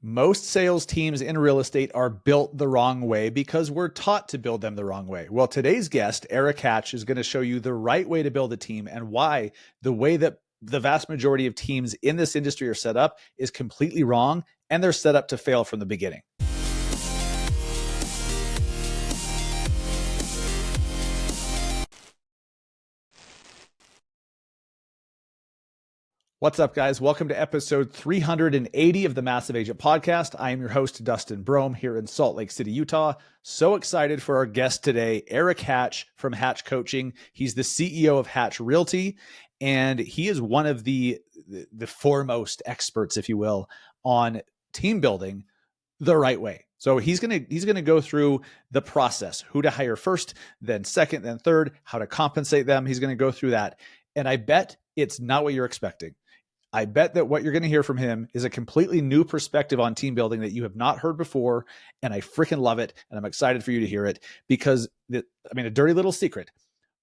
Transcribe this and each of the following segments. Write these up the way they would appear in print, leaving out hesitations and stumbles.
Most sales teams in real estate are built the wrong way because we're taught to build them the wrong way. Well, today's guest, Erik Hatch, is going to show you the right way to build a team and why the way that the vast majority of teams in this industry are set up is completely wrong, and they're set up to fail from the beginning. What's up, guys? Welcome to episode 380 of the Massive Agent Podcast. I am your host, Dustin Brohm, here in Salt Lake City, Utah. So excited for our guest today, Erik Hatch from Hatch Coaching. He's the CEO of Hatch Realty, and he is one of the foremost experts, if you will, on team building the right way. So he's gonna go through the process, who to hire first, then second, then third, how to compensate them. He's going to go through that. And I bet it's not what you're expecting. I bet that what you're going to hear from him is a completely new perspective on team building that you have not heard before. And I freaking love it. And I'm excited for you to hear it because, a dirty little secret.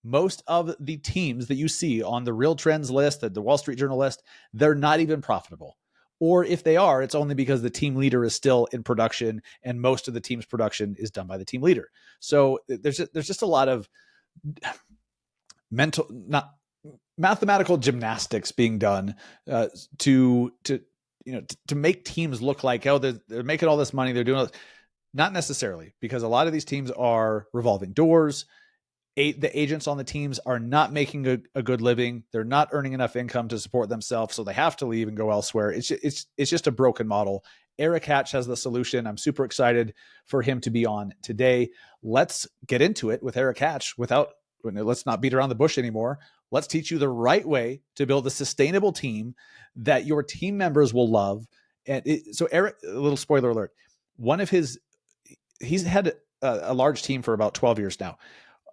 Most of the teams that you see on the Real Trends list, the Wall Street Journal list, they're not even profitable. Or if they are, it's only because the team leader is still in production and most of the team's production is done by the team leader. So there's just a lot of mathematical gymnastics being done to make teams look like, oh, they're making all this money, they're doing all this. Not necessarily, because a lot of these teams are revolving doors. The agents on the teams are not making a good living. They're not earning enough income to support themselves, so they have to leave and go elsewhere. It's just a broken model. Erik Hatch has the solution. I'm super excited for him to be on today. Let's get into it with Erik Hatch. Let's not beat around the bush anymore. Let's teach you the right way to build a sustainable team that your team members will love. So Erik, a little spoiler alert, he's had a large team for about 12 years now.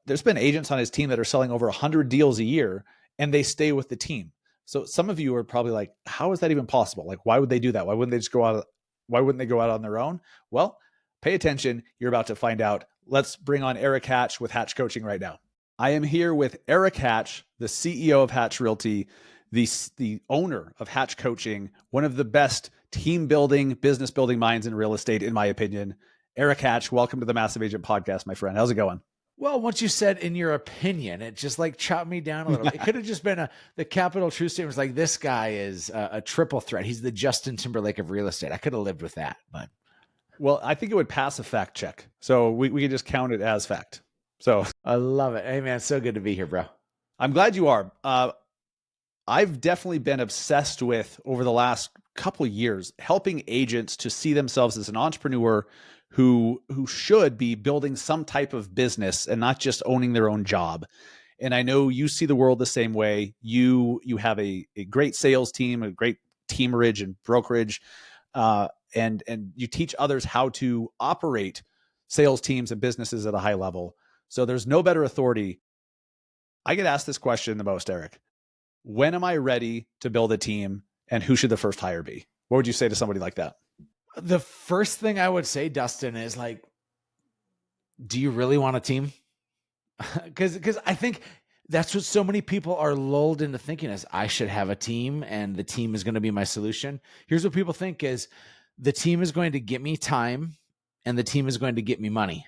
There's been agents on his team that are selling over 100 deals a year, and they stay with the team. So some of you are probably like, how is that even possible? Like, why would they do that? Why wouldn't they go out on their own? Well, pay attention. You're about to find out. Let's bring on Erik Hatch with Hatch Coaching right now. I am here with Erik Hatch, the CEO of Hatch Realty, the owner of Hatch Coaching, one of the best team building, business building minds in real estate, in my opinion. Erik Hatch, welcome to the Massive Agent Podcast, my friend. How's it going? Well, once you said in your opinion, it just like chopped me down a little. It could have just been the capital truth statement was like, this guy is a triple threat. He's the Justin Timberlake of real estate. I could have lived with that, but. Well, I think it would pass a fact check. So we can just count it as fact. So I love it. Hey man, it's so good to be here, bro. I'm glad you are. I've definitely been obsessed with, over the last couple of years, helping agents to see themselves as an entrepreneur who should be building some type of business and not just owning their own job. And I know you see the world the same way. You have a great sales team, a great teamerage and brokerage, and you teach others how to operate sales teams and businesses at a high level. So there's no better authority. I get asked this question the most, Erik. When am I ready to build a team, and who should the first hire be? What would you say to somebody like that? The first thing I would say, Dustin, is like, do you really want a team? Because I think that's what so many people are lulled into thinking is I should have a team and the team is going to be my solution. Here's what people think is the team is going to get me time and the team is going to get me money.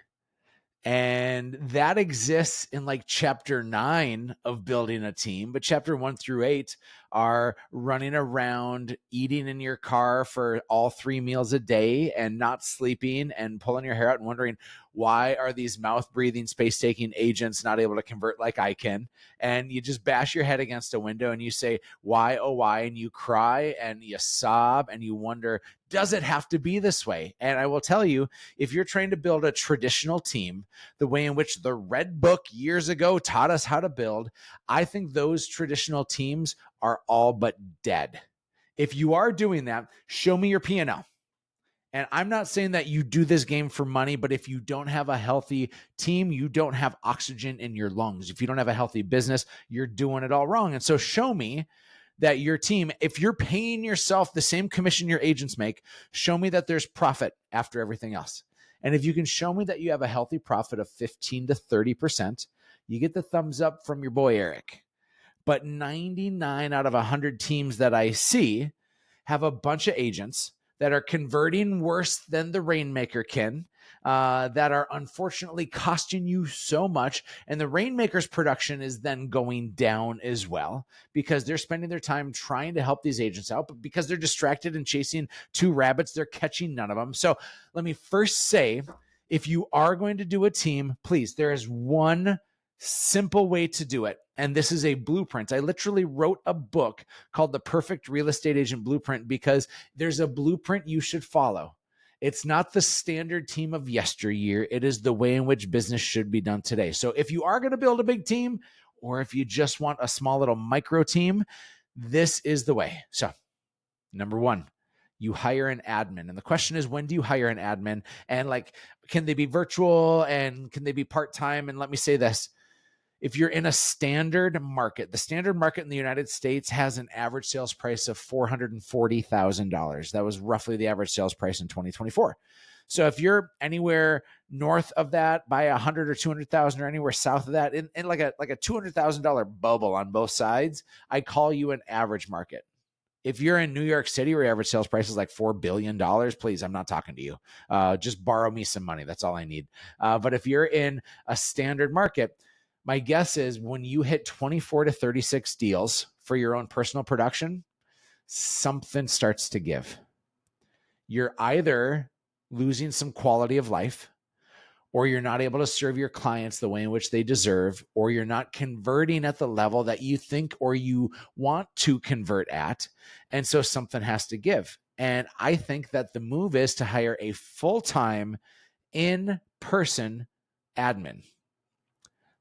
And that exists in like chapter 9 of building a team, but chapter 1 through 8 are running around, eating in your car for all 3 meals a day and not sleeping and pulling your hair out and wondering, why are these mouth breathing, space taking agents not able to convert like I can? And you just bash your head against a window and you say, why, oh, why? And you cry and you sob and you wonder, does it have to be this way? And I will tell you, if you're trying to build a traditional team, the way in which the Red Book years ago taught us how to build, I think those traditional teams are all but dead. If you are doing that, show me your P&L. And I'm not saying that you do this game for money, but if you don't have a healthy team, you don't have oxygen in your lungs. If you don't have a healthy business, you're doing it all wrong. And so show me that your team, if you're paying yourself the same commission your agents make, show me that there's profit after everything else. And if you can show me that you have a healthy profit of 15 to 30%, you get the thumbs up from your boy, Erik. But 99 out of 100 teams that I see have a bunch of agents that are converting worse than the Rainmaker can, that are unfortunately costing you so much. And the Rainmaker's production is then going down as well because they're spending their time trying to help these agents out, but because they're distracted and chasing two rabbits, they're catching none of them. So let me first say, if you are going to do a team, please, there is one simple way to do it. And this is a blueprint. I literally wrote a book called The Perfect Real Estate Agent Blueprint because there's a blueprint you should follow. It's not the standard team of yesteryear. It is the way in which business should be done today. So if you are going to build a big team, or if you just want a small little micro team, this is the way. So number one, you hire an admin. And the question is, when do you hire an admin? And like, can they be virtual and can they be part-time? And let me say this. If you're in a standard market, the standard market in the United States has an average sales price of $440,000. That was roughly the average sales price in 2024. So if you're anywhere north of that by 100 or 200,000 or anywhere south of that in like a $200,000 bubble on both sides, I call you an average market. If you're in New York City where your average sales price is like $4 billion, please, I'm not talking to you. Just borrow me some money. That's all I need. But if you're in a standard market, my guess is when you hit 24 to 36 deals for your own personal production, something starts to give. You're either losing some quality of life, or you're not able to serve your clients the way in which they deserve, or you're not converting at the level that you think or you want to convert at. And so something has to give. And I think that the move is to hire a full-time in-person admin.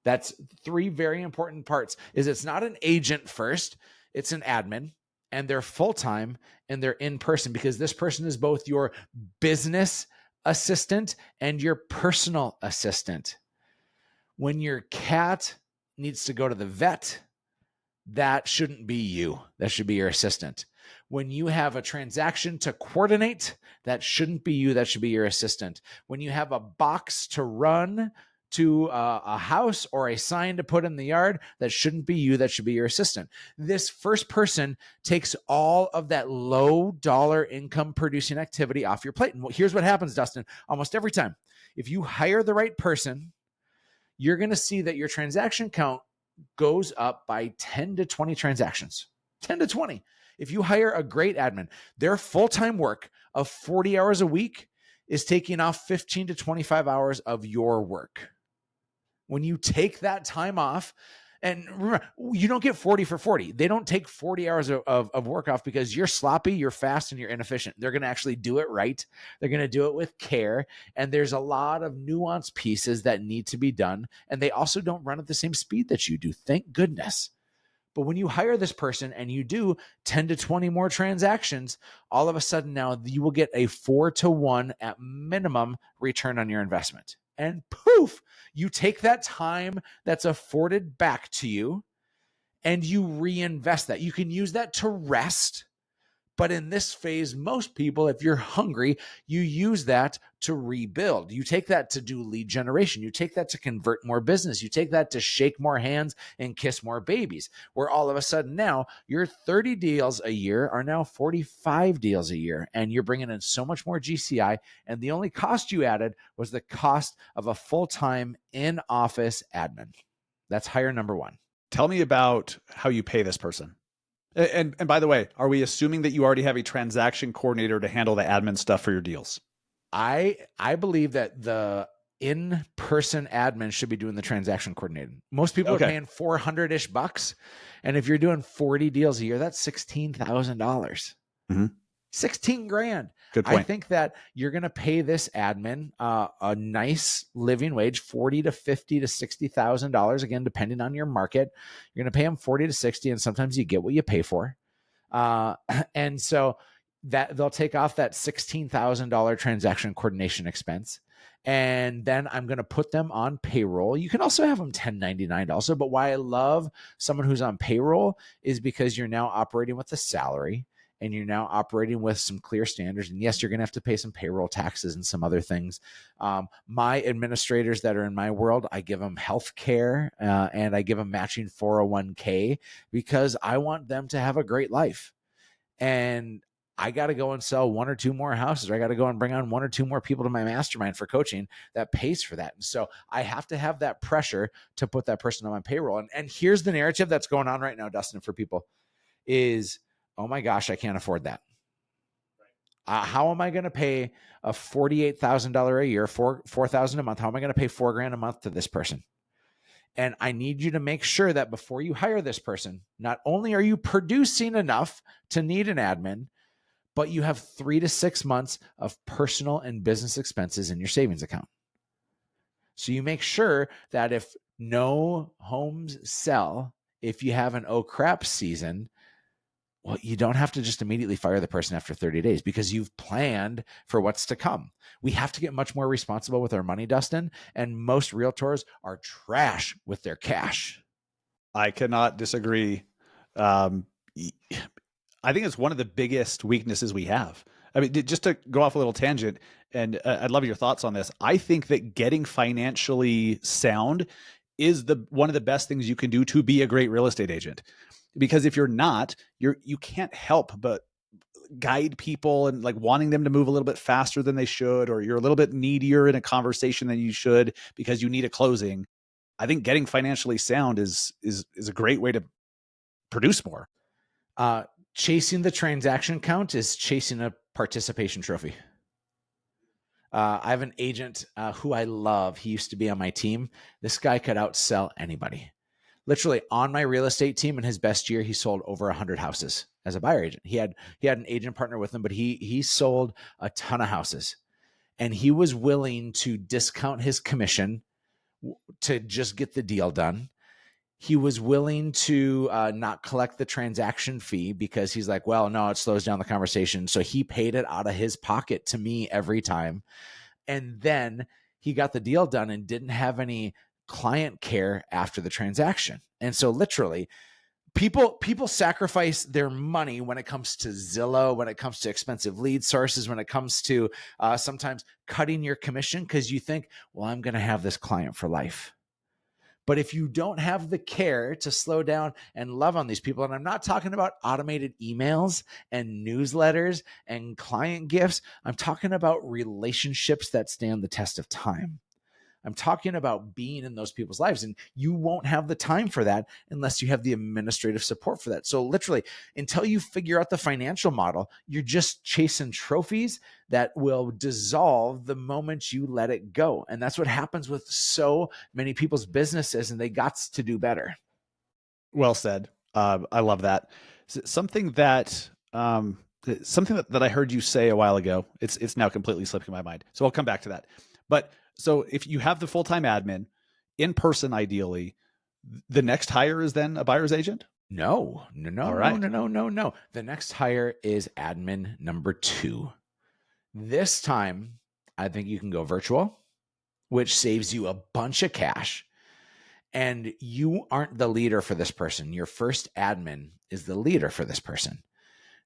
That's three very important parts. Is it's not an agent first, it's an admin, and they're full-time and they're in person, because this person is both your business assistant and your personal assistant. When your cat needs to go to the vet, that shouldn't be you. That should be your assistant. When you have a transaction to coordinate, that shouldn't be you. That should be your assistant. When you have a box to run to a house or a sign to put in the yard, that shouldn't be you. That should be your assistant. This first person takes all of that low dollar income producing activity off your plate. And here's what happens, Dustin, almost every time. If you hire the right person, you're going to see that your transaction count goes up by 10 to 20 transactions, 10 to 20. If you hire a great admin, their full-time work of 40 hours a week is taking off 15 to 25 hours of your work. When you take that time off, and remember, you don't get 40 for 40. They don't take 40 hours of work off because you're sloppy, you're fast, and you're inefficient. They're going to actually do it right. They're going to do it with care. And there's a lot of nuanced pieces that need to be done. And they also don't run at the same speed that you do. Thank goodness. But when you hire this person and you do 10 to 20 more transactions, all of a sudden now you will get a 4-to-1 at minimum return on your investment. And poof, you take that time that's afforded back to you and you reinvest that. You can use that to rest. But in this phase, most people, if you're hungry, you use that to rebuild. You take that to do lead generation. You take that to convert more business. You take that to shake more hands and kiss more babies, where all of a sudden now your 30 deals a year are now 45 deals a year. And you're bringing in so much more GCI. And the only cost you added was the cost of a full-time in-office admin. That's hire number one. Tell me about how you pay this person. And by the way, are we assuming that you already have a transaction coordinator to handle the admin stuff for your deals? I believe that the in-person admin should be doing the transaction coordinating. Most people are paying $400-ish bucks. And if you're doing 40 deals a year, that's $16,000. Mm-hmm. 16 grand. Good point. I think that you're going to pay this admin a nice living wage, $40 to $50 to $60,000. Again, depending on your market, you're going to pay them 40 to 60, and sometimes you get what you pay for. And so that they'll take off that $16,000 transaction coordination expense. And then I'm going to put them on payroll. You can also have them 1099 also. But why I love someone who's on payroll is because you're now operating with a salary. And you're now operating with some clear standards. And yes, you're going to have to pay some payroll taxes and some other things. My administrators that are in my world, I give them health care and I give them matching 401k because I want them to have a great life. And I got to go and sell 1 or 2 more houses, or I got to go and bring on 1 or 2 more people to my mastermind for coaching that pays for that. And so I have to have that pressure to put that person on my payroll. And here's the narrative that's going on right now, Dustin, for people is, oh my gosh, I can't afford that. How am I going to pay a $48,000 a year, $4,000 a month? How am I going to pay $4,000 a month to this person? And I need you to make sure that before you hire this person, not only are you producing enough to need an admin, but you have 3 to 6 months of personal and business expenses in your savings account. So you make sure that if no homes sell, if you have an oh crap season, well, you don't have to just immediately fire the person after 30 days because you've planned for what's to come. We have to get much more responsible with our money, Dustin, and most realtors are trash with their cash. I cannot disagree. I think it's one of the biggest weaknesses we have. I mean, just to go off a little tangent, and I'd love your thoughts on this. I think that getting financially sound is one of the best things you can do to be a great real estate agent. Because if you're not, you can't help but guide people and like wanting them to move a little bit faster than they should, or you're a little bit needier in a conversation than you should because you need a closing. I think getting financially sound is a great way to produce more. Chasing the transaction count is chasing a participation trophy. I have an agent who I love. He used to be on my team. This guy could outsell anybody. Literally on my real estate team in his best year, he sold over 100 houses as a buyer agent. He had an agent partner with him, but he sold a ton of houses, and he was willing to discount his commission to just get the deal done. He was willing to not collect the transaction fee because he's like, well, no, it slows down the conversation. So he paid it out of his pocket to me every time. And then he got the deal done and didn't have any client care after the transaction. And so literally people sacrifice their money when it comes to Zillow, when it comes to expensive lead sources, when it comes to sometimes cutting your commission because you think, well, I'm going to have this client for life. But if you don't have the care to slow down and love on these people, and I'm not talking about automated emails and newsletters and client gifts, I'm talking about relationships that stand the test of time. I'm talking about being in those people's lives, and you won't have the time for that unless you have the administrative support for that. So literally, until you figure out the financial model, you're just chasing trophies that will dissolve the moment you let it go. And that's what happens with so many people's businesses, and they got to do better. Well said. I love that. Something that I heard you say a while ago. It's now completely slipping my mind. So I'll come back to that. But so if you have the full-time admin in person, ideally, the next hire is then a buyer's agent? No. All right. No. The next hire is admin number 2. This time, I think you can go virtual, which saves you a bunch of cash. And you aren't the leader for this person. Your first admin is the leader for this person.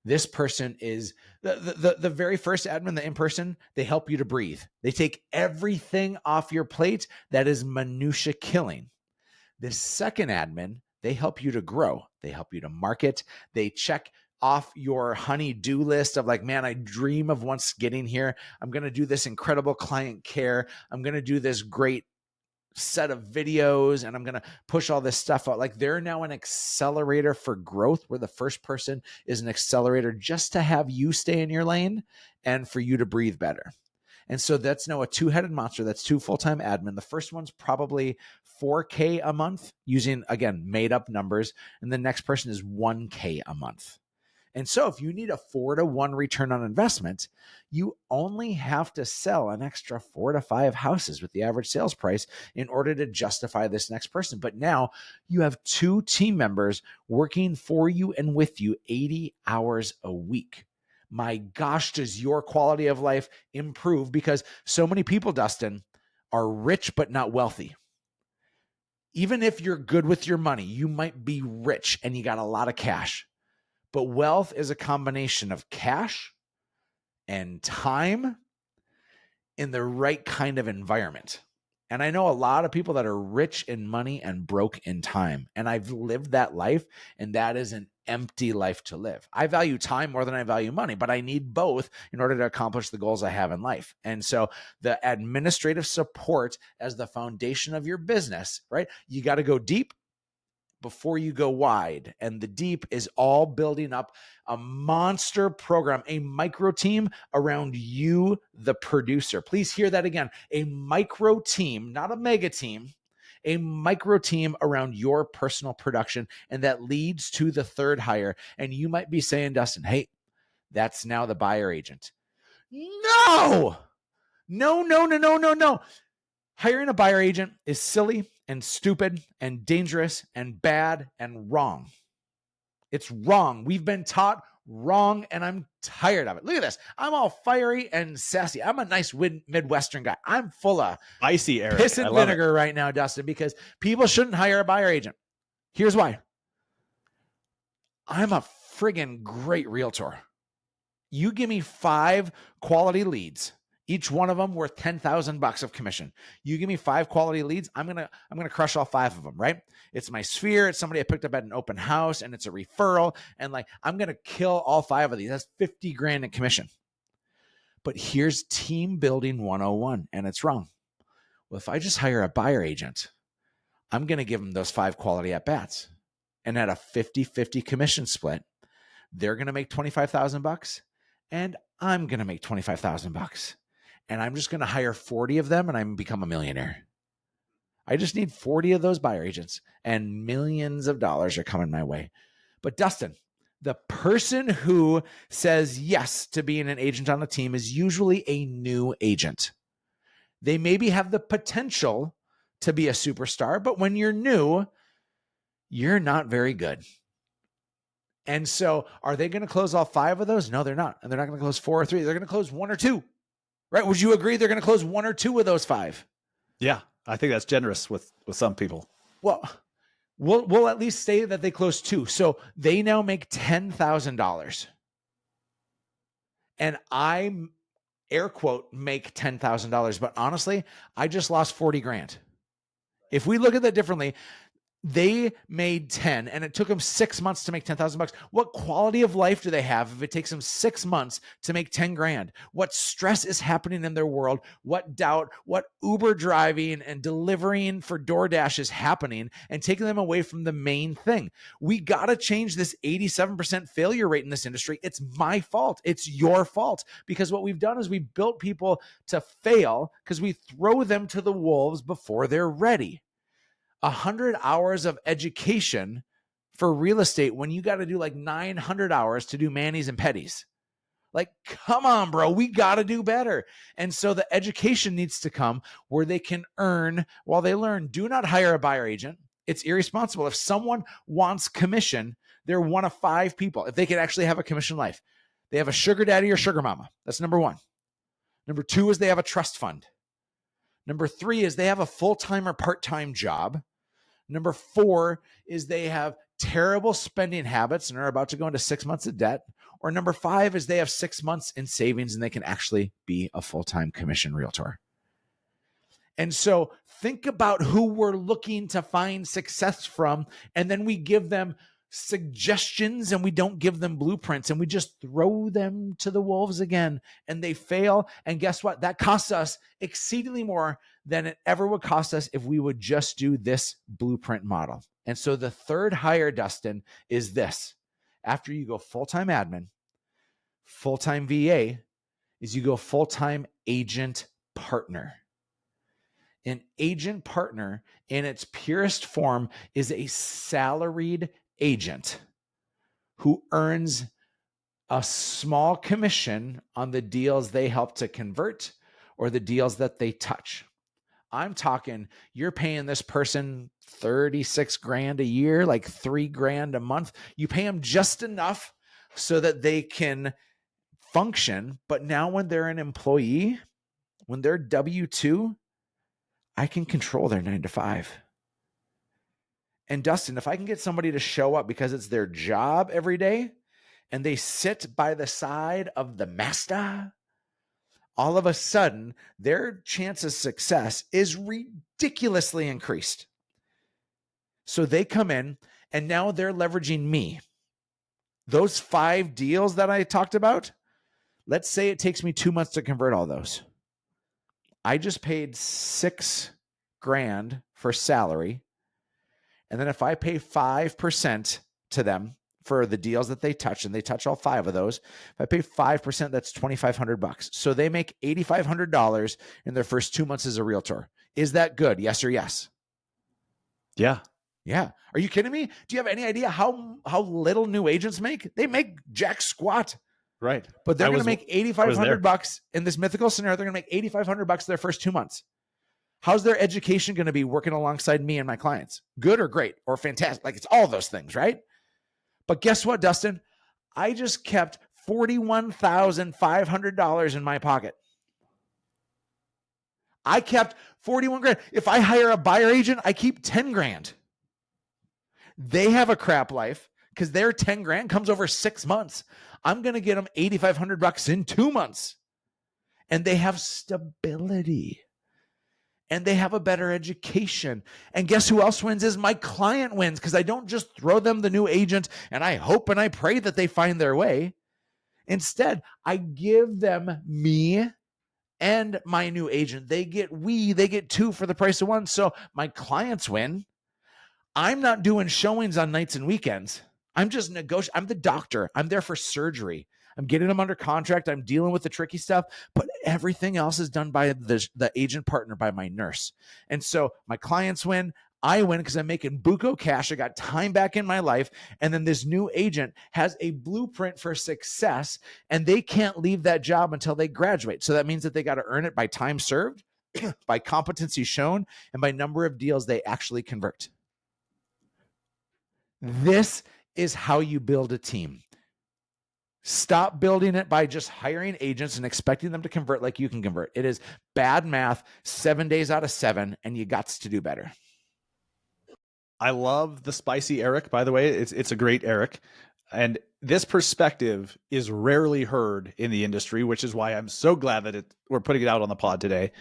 This person is the very first admin, the in-person, they help you to breathe. They take everything off your plate that is minutia killing. This second admin, they help you to grow. They help you to market. They check off your honey-do list of like, man, I dream of once getting here. I'm going to do this incredible client care. I'm going to do this great set of videos, and I'm going to push all this stuff out. Like, they're now an accelerator for growth, where the first person is an accelerator just to have you stay in your lane and for you to breathe better. And so that's now a 2-headed monster. That's 2 full-time admin. The first one's probably $4K a month using, again, made up numbers. And the next person is $1K a month. And so if you need a 4-to-1 return on investment, you only have to sell an extra 4 to 5 houses with the average sales price in order to justify this next person. But now you have 2 team members working for you and with you 80 hours a week. My gosh, does your quality of life improve? Because so many people, Dustin, are rich but not wealthy. Even if you're good with your money, you might be rich and you got a lot of cash. But wealth is a combination of cash and time in the right kind of environment. And I know a lot of people that are rich in money and broke in time. And I've lived that life, and that is an empty life to live. I value time more than I value money, but I need both in order to accomplish the goals I have in life. And so the administrative support as the foundation of your business, right? You got to go deep before you go wide. And the deep is all building up a monster program, a micro team around you, the producer. Please hear that again. A micro team, not a mega team, a micro team around your personal production. And that leads to the third hire. And you might be saying, Dustin, hey, that's now the buyer agent. No, no, no, no, no, no, no. Hiring a buyer agent is silly and stupid and dangerous and bad and wrong. It's wrong. We've been taught wrong, and I'm tired of it. Look at this. I'm all fiery and sassy. I'm a nice Midwestern guy. I'm full of Icy, Erik. piss and vinegar right now, Dustin, because people shouldn't hire a buyer agent. Here's why. I'm a friggin' great realtor. You give me 5 quality leads, each one of them worth $10,000 of commission. You give me 5 quality leads, I'm gonna crush all 5 of them, right? It's my sphere. It's somebody I picked up at an open house, and it's a referral, and like I'm gonna kill all 5 of these. That's $50,000 in commission. But here's team building 101, and it's wrong. Well, if I just hire a buyer agent, I'm gonna give them those 5 quality at bats, and at a 50-50 commission split, they're gonna make $25,000, and I'm gonna make $25,000. And I'm just going to hire 40 of them, and I'm become a millionaire. I just need 40 of those buyer agents, and millions of dollars are coming my way. But Dustin, the person who says yes to being an agent on the team is usually a new agent. They maybe have the potential to be a superstar, but when you're new, you're not very good. And so are they going to close all 5 of those? No, they're not. And they're not going to close 4 or 3. They're going to close 1 or 2. Right? Would you agree they're going to close 1 or 2 of those 5? Yeah, I think that's generous with some people. Well, we'll at least say that they close 2. So they now make $10,000. And I, air quote, make $10,000. But honestly, I just lost $40,000. If we look at that differently, they made 10 and it took them 6 months to make $10,000. What quality of life do they have if it takes them 6 months to make $10,000? What stress is happening in their world? What doubt, what Uber driving and delivering for DoorDash is happening and taking them away from the main thing? We got to change this 87% failure rate in this industry. It's my fault. It's your fault, because what we've done is we built people to fail because we throw them to the wolves before they're ready. 100 hours of education for real estate when you got to do like 900 hours to do manis and petties. Like, come on, bro, we got to do better. And so the education needs to come where they can earn while they learn. Do not hire a buyer agent. It's irresponsible. If someone wants commission, they're one of 5 people. If they could actually have a commission life, they have a sugar daddy or sugar mama. That's number 1. Number 2 is they have a trust fund. Number 3 is they have a full-time or part-time job. Number 4 is they have terrible spending habits and are about to go into 6 months of debt. Or number 5 is they have 6 months in savings and they can actually be a full-time commission realtor. And so think about who we're looking to find success from, and then we give them suggestions and we don't give them blueprints, and we just throw them to the wolves again, and they fail. And guess what? That costs us exceedingly more than it ever would cost us if we would just do this blueprint model. And so the third hire, Dustin, is this. After you go full-time admin, full-time VA, is you go full-time agent partner. An agent partner in its purest form is a salaried agent who earns a small commission on the deals they help to convert or the deals that they touch. I'm talking, you're paying this person $36,000 a year, like $3,000 a month. You pay them just enough so that they can function. But now when they're an employee, when they're W-2, I can control their 9 to 5. And Dustin, if I can get somebody to show up because it's their job every day and they sit by the side of the master, all of a sudden their chance of success is ridiculously increased. So they come in and now they're leveraging me. those 5 deals that I talked about, let's say it takes me 2 months to convert all those. I just paid $6,000 for salary. And then if I pay 5% to them for the deals that they touch, and they touch all 5 of those, if I pay 5%, that's $2,500. So they make $8,500 in their first 2 months as a realtor. Is that good? Yes or yes? Yeah. Yeah. Are you kidding me? Do you have any idea how little new agents make? They make jack squat. Right. But they're going to make $8,500 in this mythical scenario. They're going to make $8,500 their first 2 months. How's their education going to be working alongside me and my clients? Good or great or fantastic? Like, it's all those things, right? But guess what, Dustin? I just kept $41,500 in my pocket. I kept 41 grand. If I hire a buyer agent, I keep 10 grand. They have a crap life because their 10 grand comes over 6 months. I'm going to get them $8,500 in 2 months. And they have stability. And they have a better education. And guess who else wins is my client wins, because I don't just throw them the new agent and I hope and I pray that they find their way. Instead, I give them me and my new agent. They get 2 for the price of 1. So my clients win. I'm not doing showings on nights and weekends. I'm just negotiating. I'm the doctor. I'm there for surgery. I'm getting them under contract. I'm dealing with the tricky stuff, but everything else is done by the agent partner, by my nurse. And so my clients win. I win because I'm making buco cash. I got time back in my life. And then this new agent has a blueprint for success, and they can't leave that job until they graduate. So that means that they got to earn it by time served, by competency shown, and by number of deals they actually convert. This is how you build a team. Stop building it by just hiring agents and expecting them to convert like you can convert. It is bad math 7 days out of 7, and you got to do better. I love the spicy Erik, by the way. It's a great Erik. And this perspective is rarely heard in the industry, which is why I'm so glad that we're putting it out on the pod today.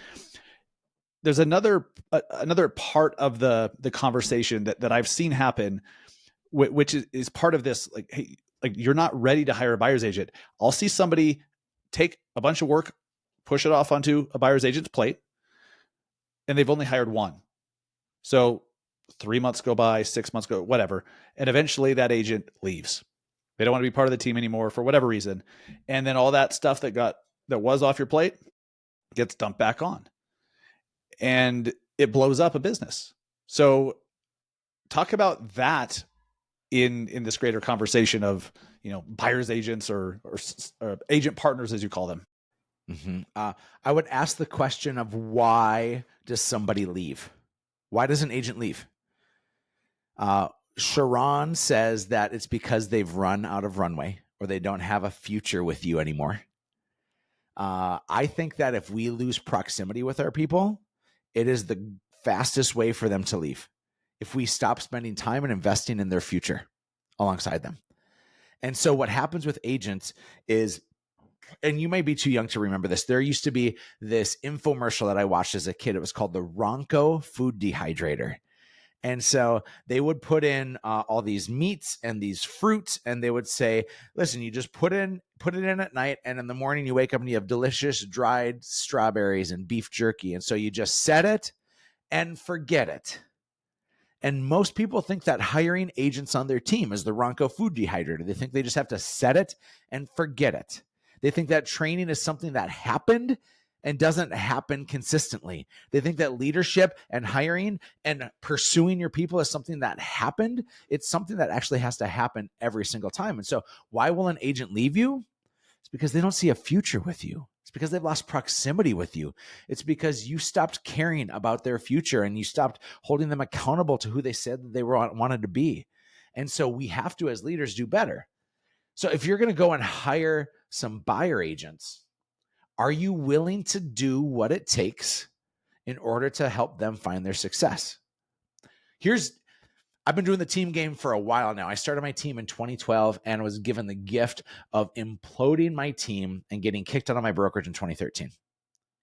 There's another part of the conversation that I've seen happen, which is part of this, like, hey, like, you're not ready to hire a buyer's agent. I'll see somebody take a bunch of work, push it off onto a buyer's agent's plate, and they've only hired one. So 3 months go by, 6 months go, whatever. And eventually that agent leaves. They don't want to be part of the team anymore for whatever reason. And then all that stuff that was off your plate gets dumped back on. And it blows up a business. So talk about that in this greater conversation of, buyer's agents or agent partners, as you call them. Mm-hmm. I would ask the question of, why does somebody leave? Why does an agent leave? Sharon says that it's because they've run out of runway, or they don't have a future with you anymore. I think that if we lose proximity with our people, it is the fastest way for them to leave. If we stop spending time and investing in their future alongside them. And so what happens with agents is, and you may be too young to remember this, there used to be this infomercial that I watched as a kid. It was called the Ronco food dehydrator. And so they would put in all these meats and these fruits, and they would say, listen, you just put it in at night, and in the morning you wake up and you have delicious dried strawberries and beef jerky. And so you just set it and forget it. And most people think that hiring agents on their team is the Ronco food dehydrator. They think they just have to set it and forget it. They think that training is something that happened and doesn't happen consistently. They think that leadership and hiring and pursuing your people is something that happened. It's something that actually has to happen every single time. And so why will an agent leave you? It's because they don't see a future with you. It's because they've lost proximity with you. It's because you stopped caring about their future and you stopped holding them accountable to who they said that they wanted to be. And so we have to, as leaders, do better. So if you're going to go and hire some buyer agents, are you willing to do what it takes in order to help them find their success? I've been doing the team game for a while now. I started my team in 2012 and was given the gift of imploding my team and getting kicked out of my brokerage in 2013.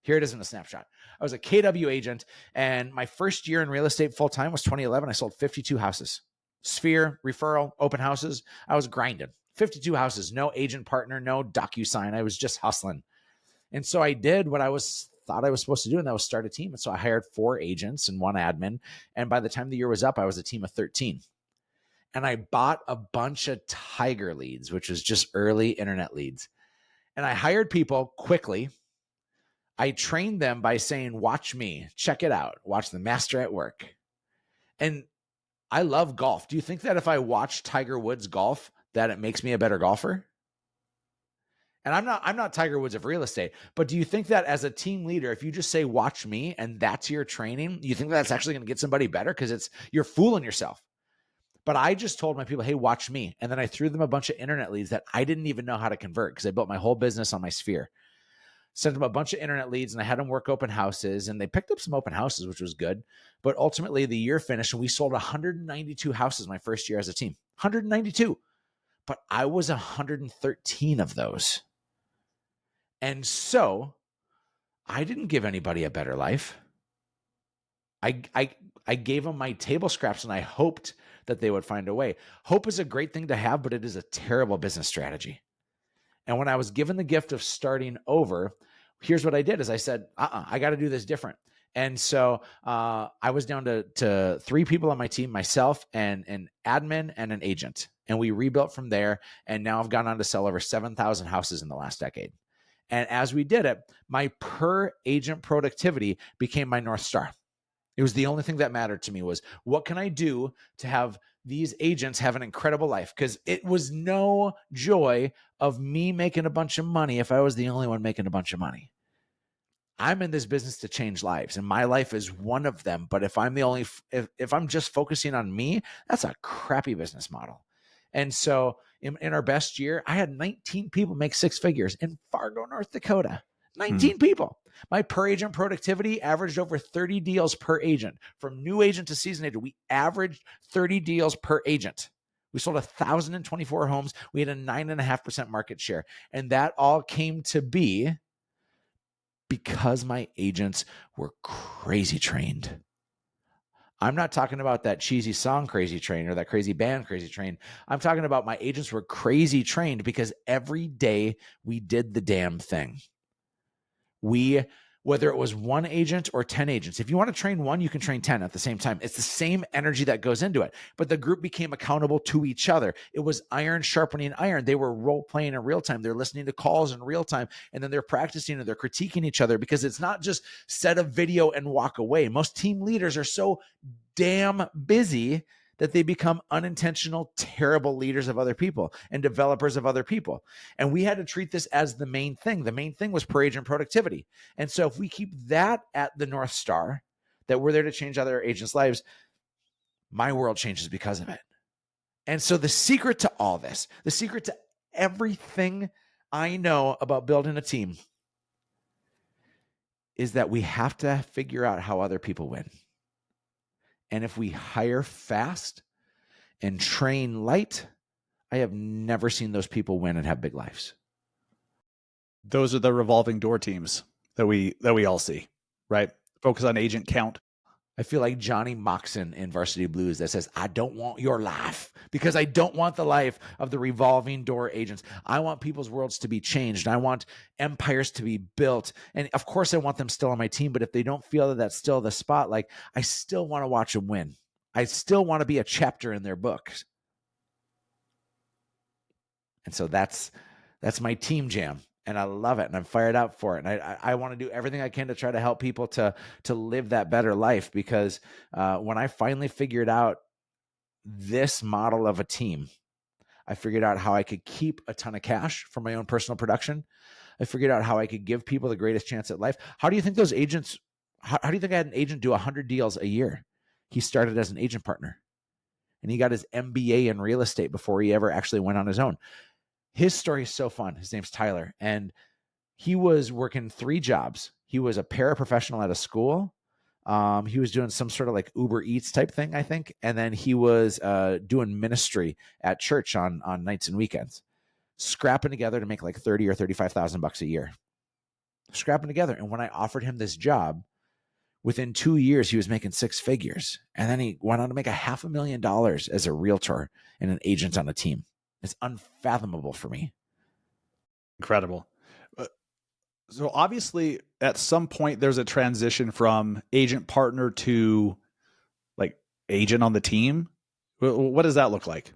Here it is in a snapshot. I was a KW agent, and my first year in real estate full-time was 2011. I sold 52 houses. Sphere, referral, open houses. I was grinding 52 houses, no agent partner, no DocuSign. I was just hustling. And so I did what thought I was supposed to do, and that was start a team. And so I hired 4 agents and 1 admin. And by the time the year was up, I was a team of 13. And I bought a bunch of Tiger leads, which was just early internet leads. And I hired people quickly. I trained them by saying, watch me, check it out, watch the master at work. And I love golf. Do you think that if I watch Tiger Woods golf, that it makes me a better golfer? And I'm not Tiger Woods of real estate, but do you think that as a team leader, if you just say, watch me, and that's your training, you think that's actually going to get somebody better? Because you're fooling yourself. But I just told my people, hey, watch me. And then I threw them a bunch of internet leads that I didn't even know how to convert because I built my whole business on my sphere. Sent them a bunch of internet leads, and I had them work open houses, and they picked up some open houses, which was good. But ultimately the year finished and we sold 192 houses my first year as a team, 192, but I was 113 of those. And so I didn't give anybody a better life. I gave them my table scraps, and I hoped that they would find a way. Hope is a great thing to have, but it is a terrible business strategy. And when I was given the gift of starting over, here's what I did is I said, I got to do this different. And so I was down to 3 people on my team, myself and an admin and an agent. And we rebuilt from there. And now I've gone on to sell over 7,000 houses in the last decade. And as we did it, my per agent productivity became my North Star. It was the only thing that mattered to me was, what can I do to have these agents have an incredible life? Because it was no joy of me making a bunch of money if I was the only one making a bunch of money. I'm in this business to change lives, and my life is one of them. But if I'm if I'm just focusing on me, that's a crappy business model. And so in our best year, I had 19 people make 6 figures in Fargo, North Dakota. 19 people. My per agent productivity averaged over 30 deals per agent. From new agent to seasoned agent, we averaged 30 deals per agent. We sold 1,024 homes. We had a 9.5% market share. And that all came to be because my agents were crazy trained. I'm not talking about that cheesy song Crazy Train or that crazy band Crazy Train. I'm talking about my agents were crazy trained because every day we did the damn thing. Whether it was 1 agent or 10 agents, if you want to train 1, you can train 10 at the same time. It's the same energy that goes into it, but the group became accountable to each other. It was iron sharpening iron. They were role playing in real time. They're listening to calls in real time, and then they're practicing and they're critiquing each other, because it's not just set a video and walk away. Most team leaders are so damn busy that they become unintentional, terrible leaders of other people and developers of other people. And we had to treat this as the main thing. The main thing was per agent productivity. And so if we keep that at the North Star, that we're there to change other agents' lives, my world changes because of it. And so the secret to all this, the secret to everything I know about building a team, is that we have to figure out how other people win. And if we hire fast and train light, I have never seen those people win and have big lives. Those are the revolving door teams that we all see, right? Focus on agent count. I feel like Johnny Moxon in Varsity Blues that says, I don't want your life, because I don't want the life of the revolving door agents. I want people's worlds to be changed. I want empires to be built. And of course I want them still on my team, but if they don't feel that that's still the spot, like, I still want to watch them win. I still want to be a chapter in their books. And so that's my team jam. And I love it, and I'm fired up for it. And I want to do everything I can to try to help people to live that better life, because when I finally figured out this model of a team, I figured out how I could keep a ton of cash for my own personal production. I figured out how I could give people the greatest chance at life. How do you think those agents, how do you think I had an agent do 100 deals a year? He started as an agent partner, and he got his MBA in real estate before he ever actually went on his own. His story is so fun. His name's Tyler, and he was working 3 jobs. He was a paraprofessional at a school. He was doing some sort of like Uber Eats type thing, I think. And then he was doing ministry at church on nights and weekends, scrapping together to make like $30,000 or $35,000 a year, scrapping together. And when I offered him this job, within 2 years, he was making 6 figures. And then he went on to make $500,000 as a realtor and an agent on a team. It's unfathomable for me. Incredible. So obviously at some point there's a transition from agent partner to like agent on the team. What does that look like?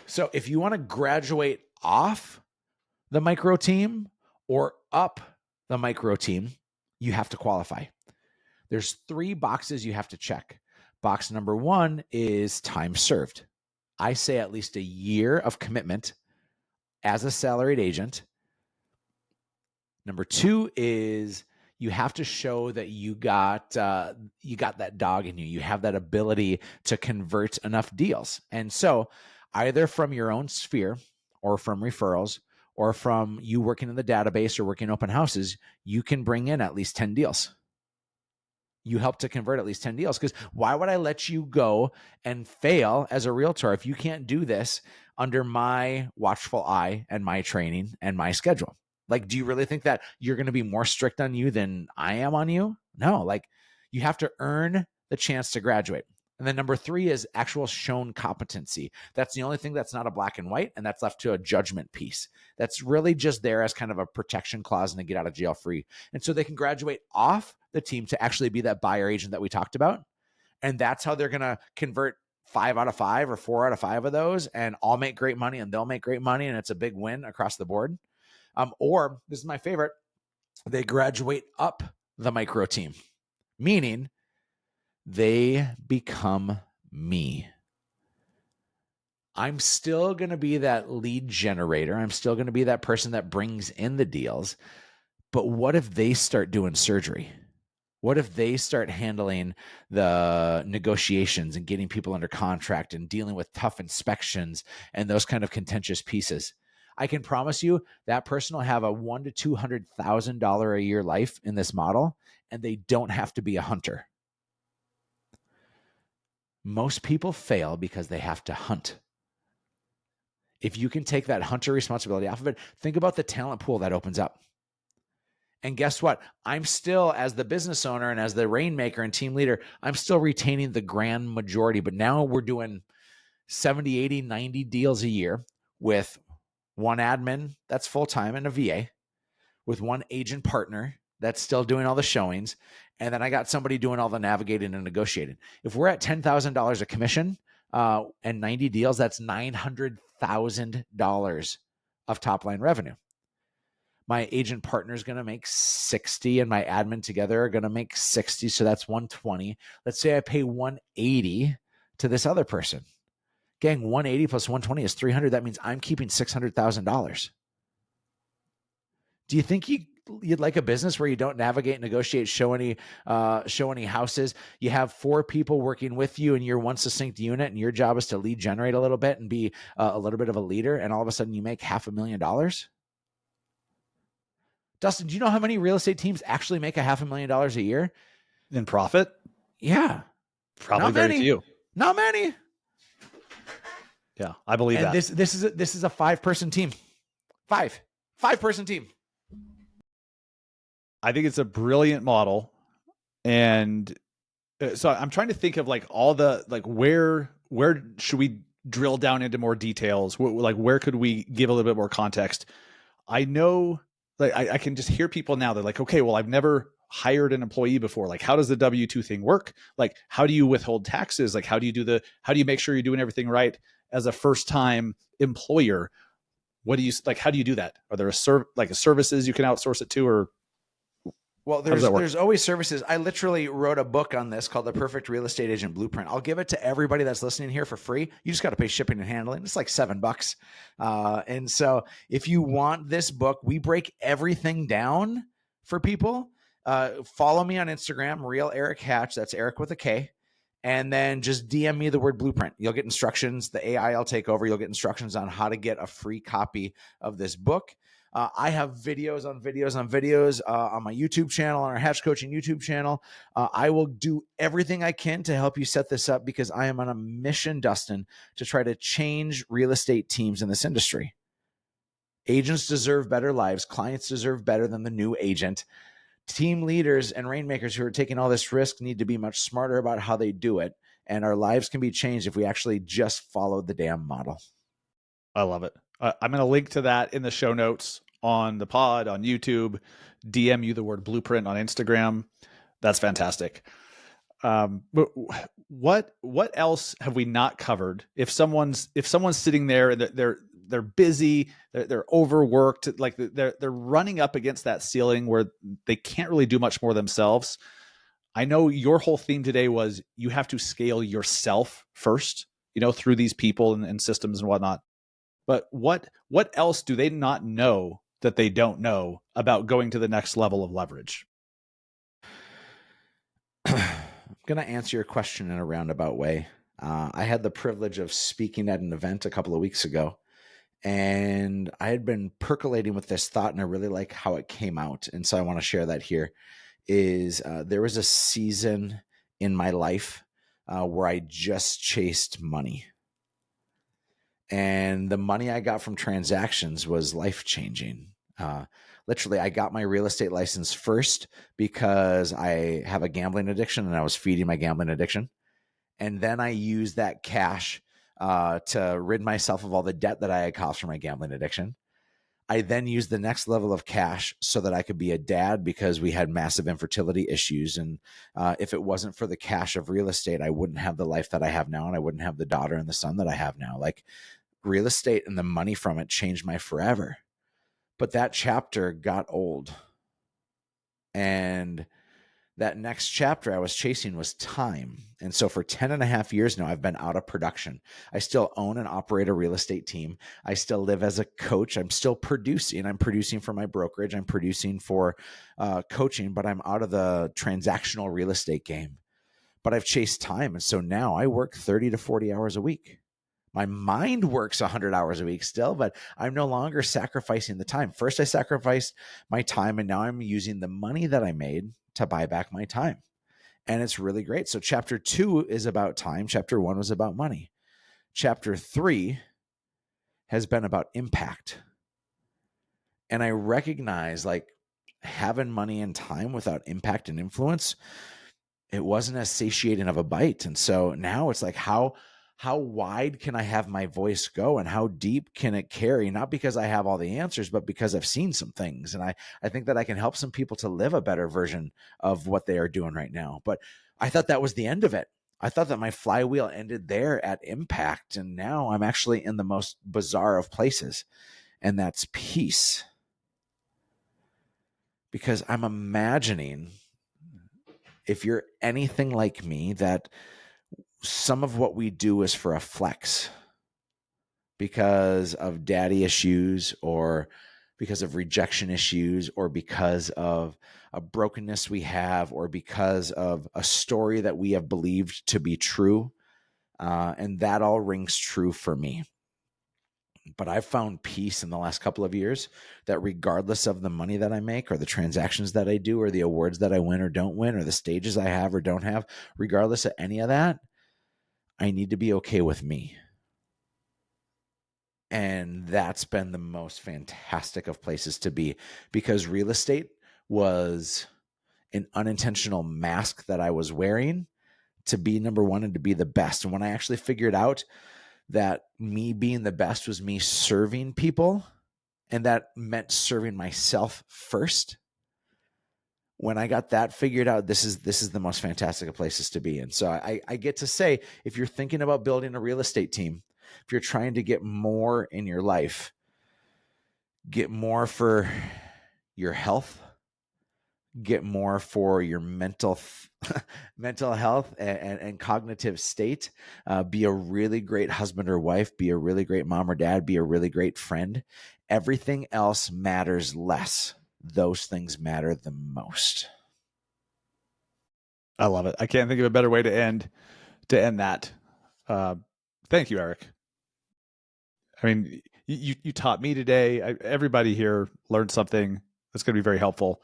So if you want to graduate off the micro team or up the micro team, you have to qualify. There's 3 boxes you have to check. Box number 1 is time served. I say at least a year of commitment as a salaried agent. Number 2 is you have to show that you got that dog in you. You have that ability to convert enough deals. And so either from your own sphere or from referrals or from you working in the database or working open houses, you can bring in at least 10 deals. You help to convert at least 10 deals, because why would I let you go and fail as a realtor if you can't do this under my watchful eye and my training and my schedule? Like, do you really think that you're going to be more strict on you than I am on you? No, like you have to earn the chance to graduate. And then number 3 is actual shown competency. That's the only thing that's not a black and white, and that's left to a judgment piece. That's really just there as kind of a protection clause and a get out of jail free. And so they can graduate off the team to actually be that buyer agent that we talked about. And that's how they're going to convert 5 out of 5 or 4 out of 5 of those, and all make great money and they'll make great money. And it's a big win across the board. Or this is my favorite, they graduate up the micro team, meaning they become me. I'm still going to be that lead generator. I'm still going to be that person that brings in the deals. But what if they start doing surgery? What if they start handling the negotiations and getting people under contract and dealing with tough inspections and those kind of contentious pieces? I can promise you that person will have a $100,000 to $200,000 a year life in this model, and they don't have to be a hunter. Most people fail because they have to hunt. If you can take that hunter responsibility off of it, think about the talent pool that opens up. And guess what? I'm still, as the business owner and as the rainmaker and team leader, I'm still retaining the grand majority. But now we're doing 70, 80, 90 deals a year with one admin that's full-time and a VA, with one agent partner that's still doing all the showings. And then I got somebody doing all the navigating and negotiating. If we're at $10,000 a commission and 90 deals, that's $900,000 of top line revenue. My agent partner is going to make 60 and my admin together are going to make 60. So that's 120. Let's say I pay 180 to this other person. Gang, 180 plus 120 is 300. That means I'm keeping $600,000. Do you think you'd like a business where you don't navigate, negotiate, show any houses? You have 4 people working with you and you're one succinct unit, and your job is to lead generate a little bit and be a little bit of a leader, and all of a sudden you make $500,000? Dustin, do you know how many real estate teams actually make $500,000 a year In profit? Yeah, Probably very few. Not many. Yeah, I believe and that. This is a 5-person team. 5-person team. I think it's a brilliant model. And so I'm trying to think of like all the, like, where should we drill down into more details? Like, where could we give a little bit more context? I know, like, I can just hear people now. They're like, okay, well, I've never hired an employee before. Like, how does the W-2 thing work? Like, how do you withhold taxes? Like, how do you make sure you're doing everything right as a first time employer? What do you, like, how do you do that? Are there services you can outsource it to, or? Well, there's always services. I literally wrote a book on this called The Perfect Real Estate Agent Blueprint. I'll give it to everybody that's listening here for free. You just got to pay shipping and handling. It's like $7. And so if you want this book, we break everything down for people. Follow me on Instagram, Real Erik Hatch. That's Erik with a K. And then just DM me the word blueprint. You'll get instructions. The AI will take over. You'll get instructions on how to get a free copy of this book. I have videos on my YouTube channel, on our Hatch Coaching YouTube channel. I will do everything I can to help you set this up, because I am on a mission, Dustin, to try to change real estate teams in this industry. Agents deserve better lives. Clients deserve better than the new agent. Team leaders and rainmakers who are taking all this risk need to be much smarter about how they do it. And our lives can be changed if we actually just follow the damn model. I love it. I'm going to link to that in the show notes on the pod, on YouTube, DM you the word blueprint on Instagram. That's fantastic. But what else have we not covered? If someone's sitting there and they're busy, they're overworked, like they're running up against that ceiling where they can't really do much more themselves. I know your whole theme today was you have to scale yourself first, through these people and systems and whatnot. But what else do they not know that they don't know about going to the next level of leverage? I'm going to answer your question in a roundabout way. I had the privilege of speaking at an event a couple of weeks ago, and I had been percolating with this thought, and I really like how it came out. And so I want to share that here. There was a season in my life where I just chased money. And the money I got from transactions was life-changing. Literally, I got my real estate license first because I have a gambling addiction and I was feeding my gambling addiction. And then I used that cash to rid myself of all the debt that I had caused from my gambling addiction. I then used the next level of cash so that I could be a dad because we had massive infertility issues. And if it wasn't for the cash of real estate, I wouldn't have the life that I have now. And I wouldn't have the daughter and the son that I have now. Like, real estate and the money from it changed my forever. But that chapter got old. And that next chapter I was chasing was time. And so for 10 and a half years now, I've been out of production. I still own and operate a real estate team. I still live as a coach. I'm still producing. I'm producing for my brokerage. I'm producing for coaching, but I'm out of the transactional real estate game. But I've chased time. And so now I work 30 to 40 hours a week. My mind works 100 hours a week still, but I'm no longer sacrificing the time. First, I sacrificed my time, and now I'm using the money that I made to buy back my time. And it's really great. So chapter 2 is about time. Chapter 1 was about money. Chapter 3 has been about impact. And I recognize, like, having money and time without impact and influence, it wasn't as satiating of a bite. And so now it's like, how wide can I have my voice go, and how deep can it carry? Not because I have all the answers, but because I've seen some things. And I think that I can help some people to live a better version of what they are doing right now. But I thought that was the end of it. I thought that my flywheel ended there at impact. And now I'm actually in the most bizarre of places, and that's peace. Because I'm imagining, if you're anything like me, that some of what we do is for a flex because of daddy issues, or because of rejection issues, or because of a brokenness we have, or because of a story that we have believed to be true. And that all rings true for me. But I've found peace in the last couple of years that regardless of the money that I make, or the transactions that I do, or the awards that I win or don't win, or the stages I have or don't have, regardless of any of that, I need to be okay with me. And that's been the most fantastic of places to be, because real estate was an unintentional mask that I was wearing to be number one and to be the best. And when I actually figured out that me being the best was me serving people, and that meant serving myself first, when I got that figured out, this is the most fantastic of places to be. And so I get to say, if you're thinking about building a real estate team, if you're trying to get more in your life, get more for your health, get more for your mental health and cognitive state, be a really great husband or wife, be a really great mom or dad, be a really great friend. Everything else matters less. Those things matter the most. I love it. I can't think of a better way to end that. Thank you, Erik. I mean, you taught me today. Everybody here learned something that's going to be very helpful.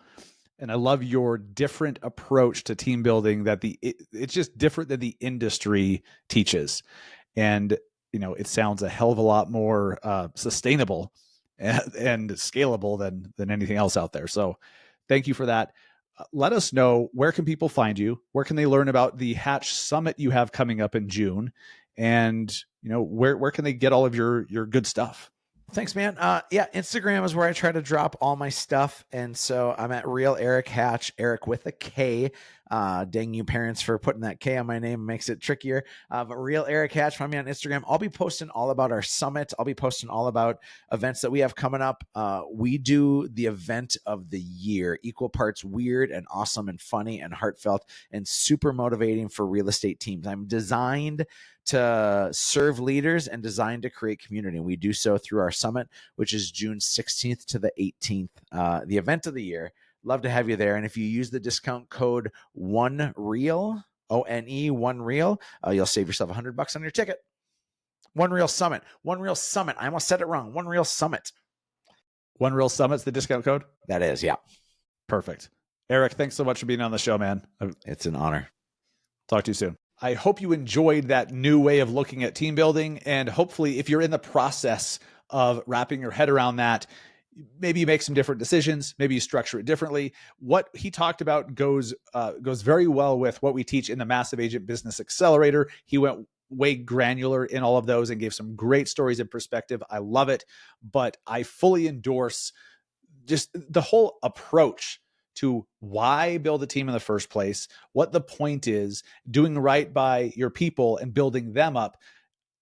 And I love your different approach to team building, that it's just different than the industry teaches. And, it sounds a hell of a lot more sustainable and scalable than anything else out there. So thank you for that. Let us know, where can people find you? Where can they learn about the Hatch Summit you have coming up in June? And where can they get all of your good stuff? Thanks, man. Yeah, Instagram is where I try to drop all my stuff. And so I'm at Real Erik Hatch, Erik with a K. Dang you parents for putting that K on my name, makes it trickier. But Real Erik Hatch, find me on Instagram. I'll be posting all about our summit. I'll be posting all about events that we have coming up. We do the event of the year, equal parts weird and awesome and funny and heartfelt and super motivating for real estate teams. I'm designed to serve leaders and designed to create community. And we do so through our summit, which is June 16th to the 18th, the event of the year. Love to have you there. And if you use the discount code ONEREAL, ONE, One Real, you'll save yourself $100 on your ticket. One Real Summit. One Real Summit. I almost said it wrong. One Real Summit. One Real Summit's the discount code? That is, yeah. Perfect. Erik, thanks so much for being on the show, man. It's an honor. Talk to you soon. I hope you enjoyed that new way of looking at team building. And hopefully, if you're in the process of wrapping your head around that, maybe you make some different decisions. Maybe you structure it differently. What he talked about goes very well with what we teach in the Massive Agent Business Accelerator. He went way granular in all of those and gave some great stories and perspective. I love it, but I fully endorse just the whole approach to why build a team in the first place, what the point is, doing right by your people and building them up.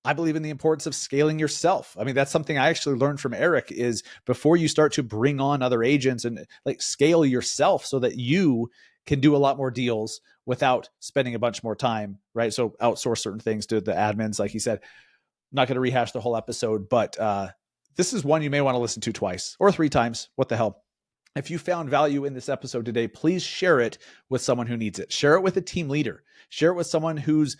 I believe in the importance of scaling yourself. I mean, that's something I actually learned from Erik is before you start to bring on other agents and like scale yourself so that you can do a lot more deals without spending a bunch more time, right? So outsource certain things to the admins, like he said. I'm not going to rehash the whole episode, but this is one you may want to listen to twice or 3 times. What the hell? If you found value in this episode today, please share it with someone who needs it. Share it with a team leader. Share it with someone who's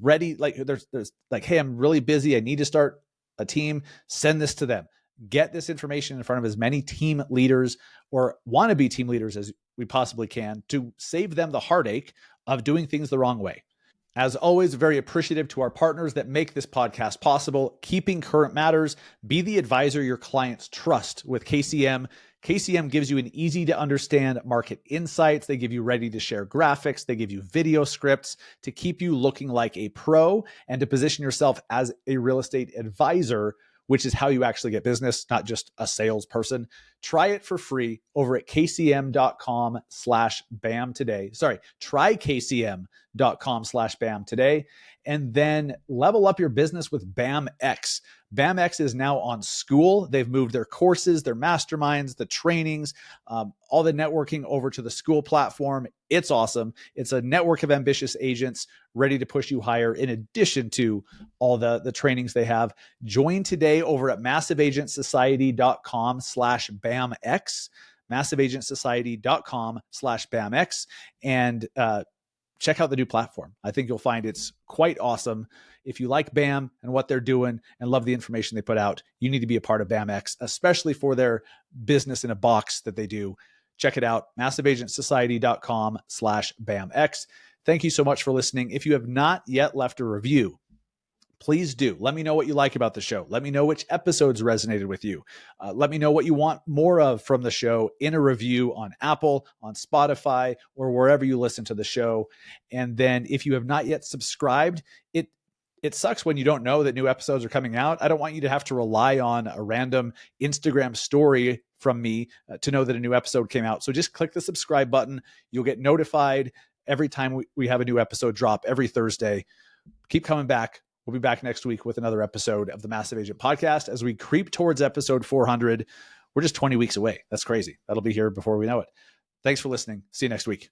ready. Like there's like, hey, I'm really busy. I need to start a team. Send this to them. Get this information in front of as many team leaders or wannabe team leaders as we possibly can to save them the heartache of doing things the wrong way. As always, very appreciative to our partners that make this podcast possible. Keeping Current matters. Be the advisor your clients trust with KCM. KCM gives you an easy to understand market insights. They give you ready to share graphics. They give you video scripts to keep you looking like a pro and to position yourself as a real estate advisor, which is how you actually get business, not just a salesperson. Try it for free over at kcm.com/BAM today. Sorry, try kcm.com/BAM today, and then level up your business with BAMX. BAMX is now on School. They've moved their courses, their masterminds, the trainings, all the networking over to the School platform. It's awesome. It's a network of ambitious agents ready to push you higher in addition to all the trainings they have. Join today over at massiveagentsociety.com/BAMX, massiveagentsociety.com/BAMX, and check out the new platform. I think you'll find it's quite awesome. If you like BAM and what they're doing and love the information they put out, you need to be a part of BAMX, especially for their business in a box that they do. Check it out, massiveagentsociety.com/BAMX. Thank you so much for listening. If you have not yet left a review, please do. Let me know what you like about the show. Let me know which episodes resonated with you. Let me know what you want more of from the show in a review on Apple, on Spotify, or wherever you listen to the show. And then if you have not yet subscribed, it sucks when you don't know that new episodes are coming out. I don't want you to have to rely on a random Instagram story from me to know that a new episode came out. So just click the subscribe button. You'll get notified every time we have a new episode drop every Thursday. Keep coming back. We'll be back next week with another episode of the Massive Agent Podcast as we creep towards episode 400. We're just 20 weeks away. That's crazy. That'll be here before we know it. Thanks for listening. See you next week.